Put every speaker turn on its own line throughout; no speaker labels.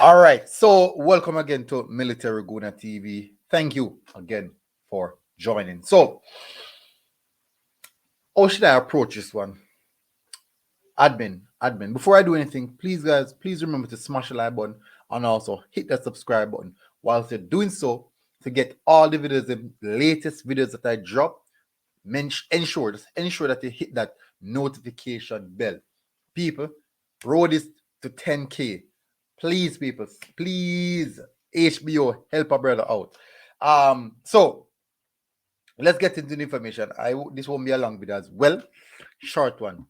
All right. So, welcome again to Military Guna TV. Thank you again for joining. So, how should I approach this one? Admin. Before I do anything, please, guys, please remember to smash the like button and also hit that subscribe button. Whilst you're doing so, to get all the videos, the latest videos that I drop, ensure that you hit that notification bell. People, roll this to 10K. Please, people, please, HBO, help a brother out. So let's get into the information. This won't be a long video as well, short one.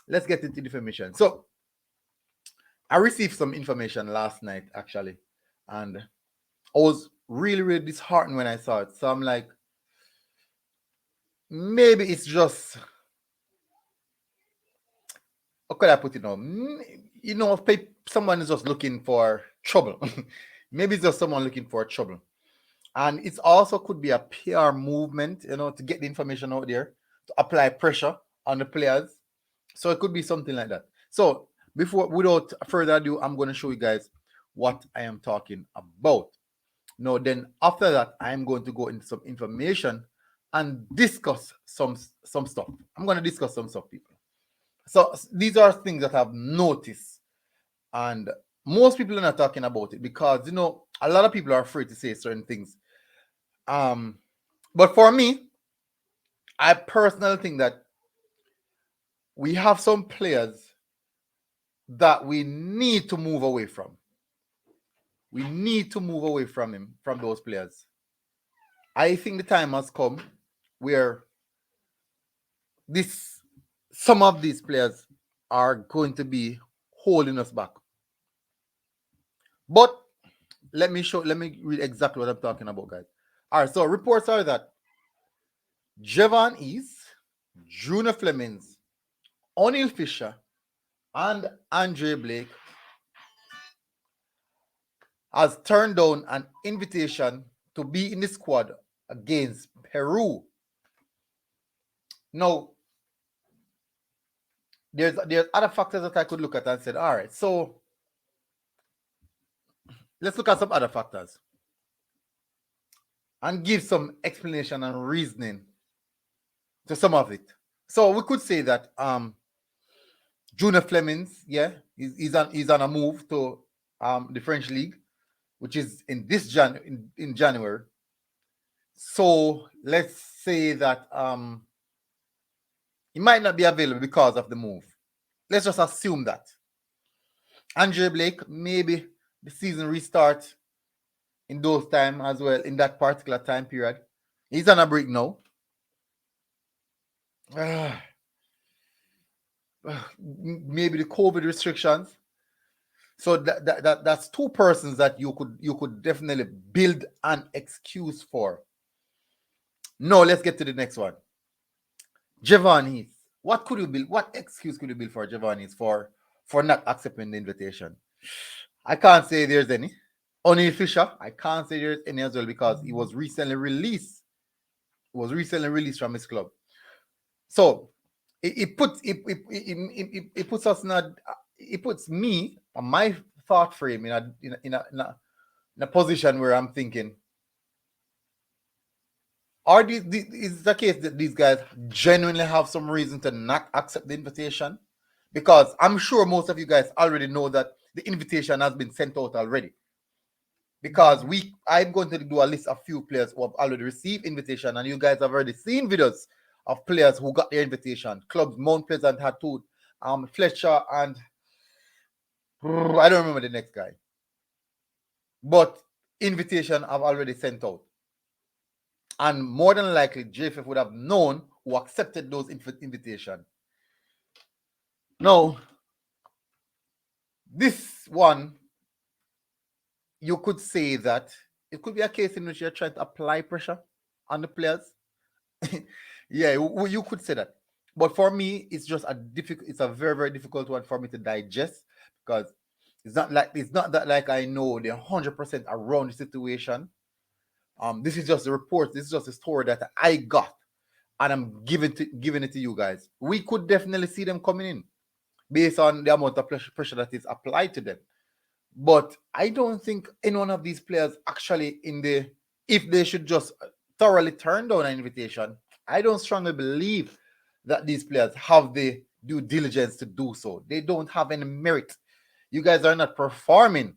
Let's get into the information. So I received some information last night actually, and I was really disheartened when I saw it. So I'm like, maybe it's just, how could I put it now? If someone is just looking for trouble. Maybe it's just someone looking for trouble. And it also could be a PR movement, to get the information out there, to apply pressure on the players. So it could be something like that. So without further ado, I'm going to show you guys what I am talking about. Now, then after that, I'm going to go into some information and discuss some stuff. I'm going to discuss some stuff, people. So these are things that I've noticed, and most people are not talking about it because a lot of people are afraid to say certain things. But for me, I personally think that we have some players that we need to move away from. We need to move away from those players. I think the time has come where some of these players are going to be holding us back. But let me read exactly what I'm talking about, guys. All right, so reports are that Javon East, Junior Flemings, O'Neal Fisher, and Andre Blake has turned down an invitation to be in the squad against Peru. Now, there's other factors that I could look at and said, all right, so let's look at some other factors and give some explanation and reasoning to some of it. So we could say that Junior Flemings, he's on a move to the French league, which is in January. So let's say that he might not be available because of the move. Let's just assume that. Andre Blake, maybe the season restart in those time as well, in that particular time period. He's on a break now. Maybe the COVID restrictions. So that's two persons that you could definitely build an excuse for. No, let's get to the next one. Javon Heath. What could you build? What excuse could you build for Javon Heath for not accepting the invitation? I can't say there's any. O'Neal Fisher, I can't say there's any as well because he was recently released. He was recently released from his club. So it puts me on my thought frame in a position where I'm thinking, is the case that these guys genuinely have some reason to not accept the invitation? Because I'm sure most of you guys already know that the invitation has been sent out already. Because I'm going to do a list of few players who have already received invitation, and you guys have already seen videos of players who got their invitation. Clubs Mount Pleasant had two, Fletcher, and I don't remember the next guy. But invitation have already sent out. And more than likely, JFF would have known who accepted those invitations. Now, this one, you could say that it could be a case in which you're trying to apply pressure on the players. Yeah, you could say that. But for me, it's a very, very difficult one for me to digest because it's not that like I know the 100% around the situation. This is just a report. This is just a story that I got, and I'm giving it to you guys. We could definitely see them coming in based on the amount of pressure that is applied to them. But I don't think any one of these players actually if they should just thoroughly turn down an invitation, I don't strongly believe that these players have the due diligence to do so. They don't have any merit. You guys are not performing.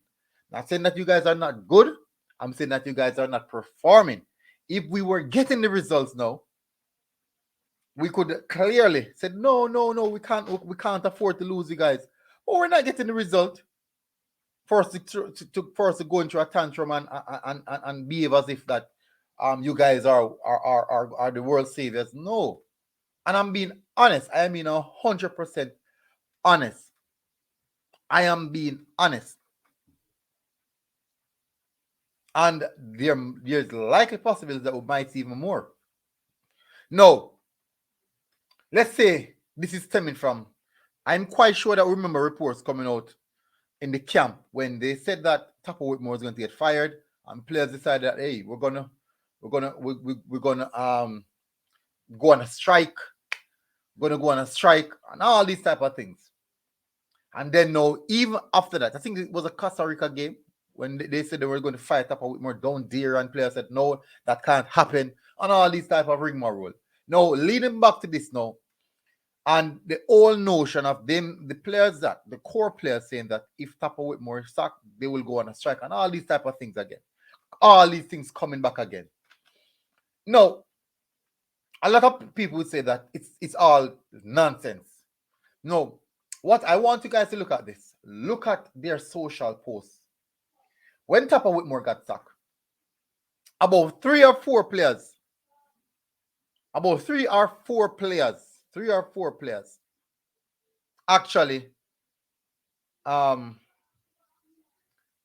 Not saying that you guys are not good. I'm saying that you guys are not performing. If we were getting the results now, we could clearly say, no, no, no, we can't afford to lose you guys. But we're not getting the result for us for us to go into a tantrum and behave as if that you guys are the world saviors. No. And I'm being honest. I mean 100% honest. I am being honest. And there's likely possibilities that we might see even more. No, let's say this is stemming from, I'm quite sure that we remember reports coming out in the camp when they said that Tapa Whitmore was going to get fired, and players decided that, hey, we're gonna go on a strike, and all these type of things. And then no, even after that, I think it was a Costa Rica game when they said they were going to fight Tapa Whitmore down there, and players said no, that can't happen, and all these type of rigmarole. Now, leading back to this now, and the whole notion of them, the players that the core players saying that if Tapa Whitmore is sacked, they will go on a strike, and all these type of things again. All these things coming back again. No, a lot of people would say that it's all nonsense. No, what I want you guys to look at this. Look at their social posts. When Tapa Whitmore got sacked, about three or four players actually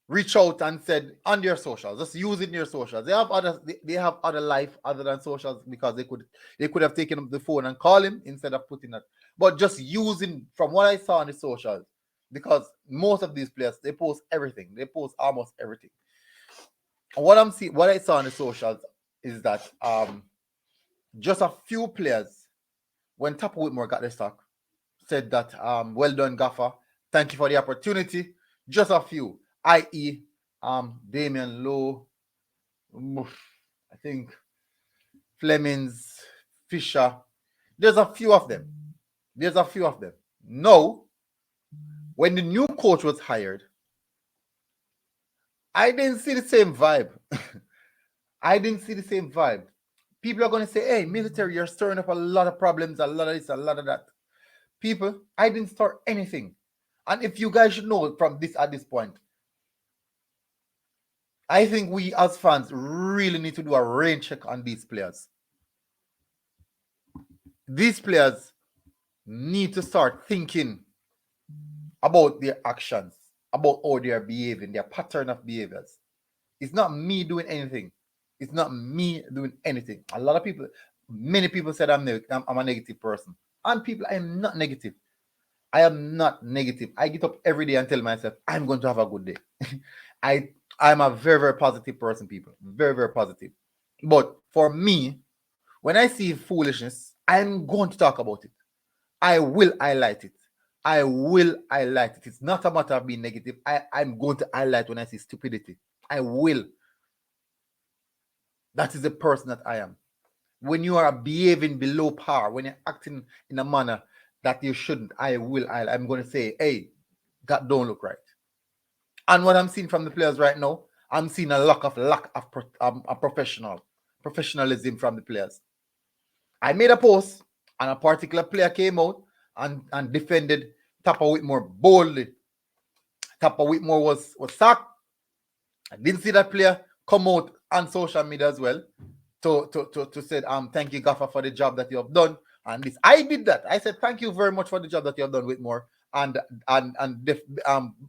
reach out and said on their socials, just using their socials. They have other life other than socials, because they could have taken up the phone and call him instead of putting that. But just using, from what I saw on the socials, because most of these players, they post everything. They post almost everything. And what I saw on the socials is that just a few players, when Tapa Whitmore got the stock, said that well done, Gaffer. Thank you for the opportunity. Just a few, i.e., Damian Lowe, I think Flemings, Fisher. There's a few of them. No, when the new coach was hired, I didn't see the same vibe. People are going to say, hey, military, you're stirring up a lot of problems, a lot of this, a lot of that. People, I didn't start anything. And if you guys should know from this at this point, I think we as fans really need to do a rain check on these players. These players need to start thinking about their actions, about how they are behaving, their pattern of behaviors. It's not me doing anything. A lot of people, many people said I'm a negative person. And people, I am not negative. I get up every day and tell myself, I'm going to have a good day. I'm a very, very positive person, people. Very, very positive. But for me, when I see foolishness, I'm going to talk about it. I will highlight it. It's not a matter of being negative. I'm going to highlight when I see stupidity. I will. That is the person that I am. When you are behaving below par, when you're acting in a manner that you shouldn't, I'm going to say, hey, that don't look right. And what I'm seeing from the players right now, I'm seeing a lack of professionalism from the players. I made a post, and a particular player came out and defended Tapa Whitmore boldly. Tapa Whitmore was sacked. I didn't see that player come out on social media as well to say, thank you, Gaffer, for the job that you have done. And this, I did that. I said, thank you very much for the job that you have done, Whitmore, and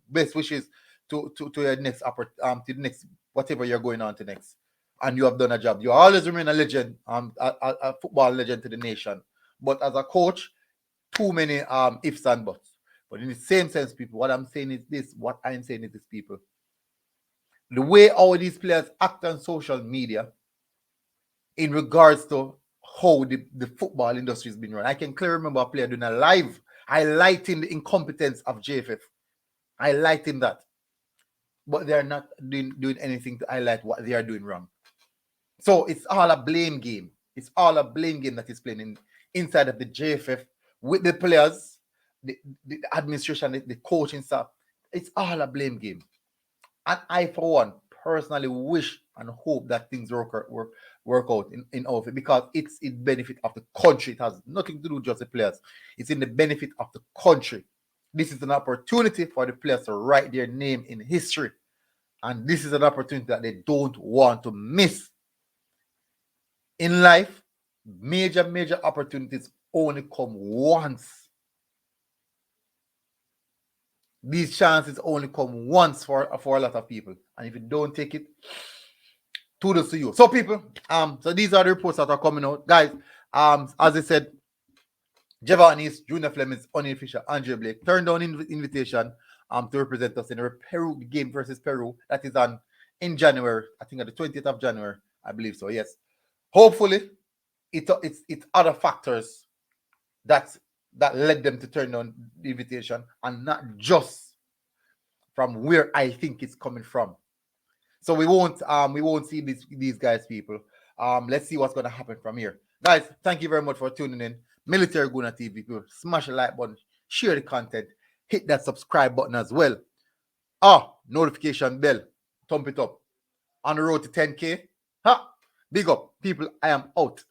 best wishes to your next to the next whatever you're going on to next. And you have done a job. You always remain a legend, a football legend to the nation. But as a coach, too many ifs and buts. But in the same sense, people, what I'm saying is this, people. The way all these players act on social media in regards to how the football industry has been run. I can clearly remember a player doing a live highlighting the incompetence of JFF. Highlighting that. but they are not doing anything to highlight what they are doing wrong. So it's all a blame game. It's all a blame game that is playing inside of the JFF with the players, the administration, the coaching staff. It's all a blame game. And I, for one, personally wish and hope that things work out in our favor, because it's in benefit of the country. It has nothing to do with just the players. It's in the benefit of the country. This is an opportunity for the players to write their name in history. And this is an opportunity that they don't want to miss. In life, major opportunities only come once. These chances only come once for a lot of people. And if you don't take it, kudos to you. So people, so these are the reports that are coming out. Guys, as I said, Javanis, Junior Flemings, unofficial, Andre Blake turned down invitation to represent us in the Peru game versus Peru. That is on in January. I think on the 20th of January, I believe so. Yes. Hopefully, it's other factors that led them to turn down the invitation, and not just from where I think it's coming from. So we won't see these guys, people. Let's see what's gonna happen from here. Guys, thank you very much for tuning in. Military Guna TV, people. Smash the like button, share the content, hit that subscribe button as well. Notification bell, thump it up. On the road to 10K. Big up, people. I am out.